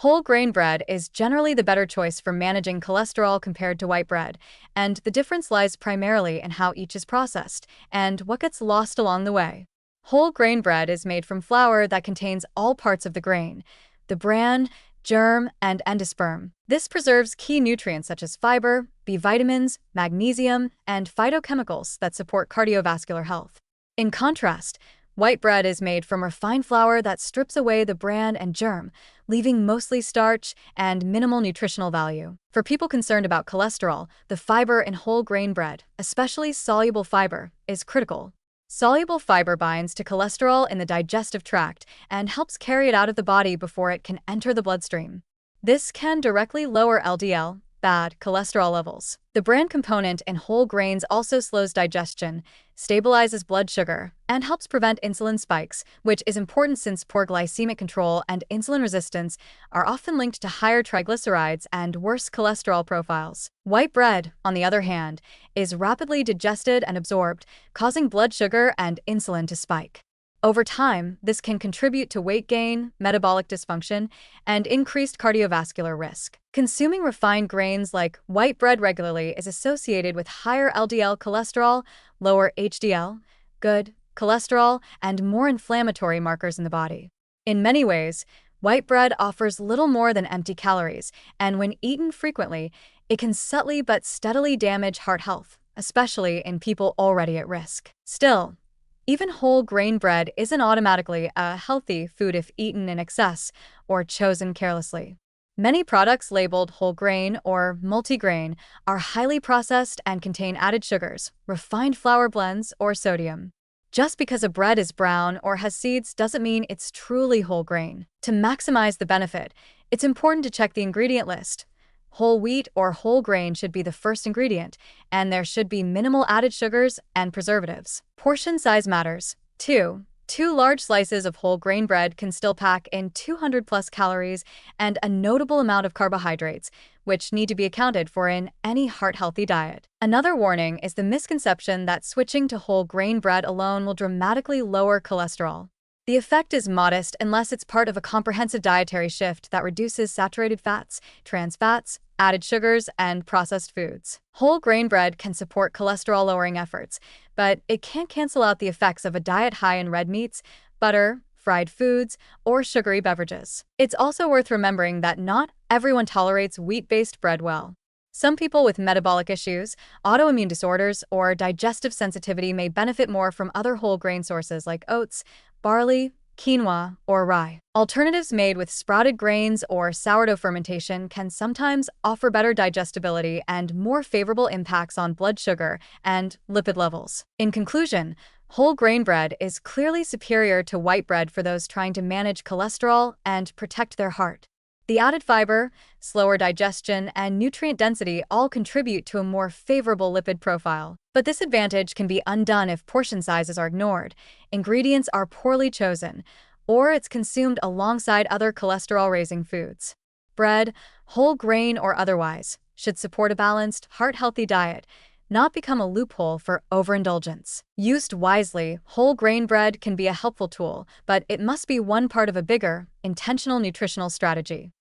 Whole grain bread is generally the better choice for managing cholesterol compared to white bread, and the difference lies primarily in how each is processed and what gets lost along the way. Whole grain bread is made from flour that contains all parts of the grain: the bran, germ, and endosperm. This preserves key nutrients such as fiber, B vitamins, magnesium, and phytochemicals that support cardiovascular health. In contrast, white bread is made from refined flour that strips away the bran and germ, leaving mostly starch and minimal nutritional value. For people concerned about cholesterol, the fiber in whole grain bread, especially soluble fiber, is critical. Soluble fiber binds to cholesterol in the digestive tract and helps carry it out of the body before it can enter the bloodstream. This can directly lower LDL, bad cholesterol levels. The bran component in whole grains also slows digestion, stabilizes blood sugar, and helps prevent insulin spikes, which is important since poor glycemic control and insulin resistance are often linked to higher triglycerides and worse cholesterol profiles. White bread, on the other hand, is rapidly digested and absorbed, causing blood sugar and insulin to spike. Over time, this can contribute to weight gain, metabolic dysfunction, and increased cardiovascular risk. Consuming refined grains like white bread regularly is associated with higher LDL cholesterol, lower HDL, good cholesterol, and more inflammatory markers in the body. In many ways, white bread offers little more than empty calories, and when eaten frequently, it can subtly but steadily damage heart health, especially in people already at risk. Still, even whole grain bread isn't automatically a healthy food if eaten in excess or chosen carelessly. Many products labeled whole grain or multigrain are highly processed and contain added sugars, refined flour blends, or sodium. Just because a bread is brown or has seeds doesn't mean it's truly whole grain. To maximize the benefit, it's important to check the ingredient list. Whole wheat or whole grain should be the first ingredient, and there should be minimal added sugars and preservatives. Portion size matters, too. Two large slices of whole grain bread can still pack in 200 plus calories and a notable amount of carbohydrates, which need to be accounted for in any heart-healthy diet. Another warning is the misconception that switching to whole grain bread alone will dramatically lower cholesterol. The effect is modest unless it's part of a comprehensive dietary shift that reduces saturated fats, trans fats, added sugars, and processed foods. Whole grain bread can support cholesterol-lowering efforts, but it can't cancel out the effects of a diet high in red meats, butter, fried foods, or sugary beverages. It's also worth remembering that not everyone tolerates wheat-based bread well. Some people with metabolic issues, autoimmune disorders, or digestive sensitivity may benefit more from other whole grain sources like oats, barley, quinoa, or rye. Alternatives made with sprouted grains or sourdough fermentation can sometimes offer better digestibility and more favorable impacts on blood sugar and lipid levels. In conclusion, whole grain bread is clearly superior to white bread for those trying to manage cholesterol and protect their heart. The added fiber, slower digestion, and nutrient density all contribute to a more favorable lipid profile. But this advantage can be undone if portion sizes are ignored, ingredients are poorly chosen, or it's consumed alongside other cholesterol-raising foods. Bread, whole grain or otherwise, should support a balanced, heart-healthy diet, not become a loophole for overindulgence. Used wisely, whole grain bread can be a helpful tool, but it must be one part of a bigger, intentional nutritional strategy.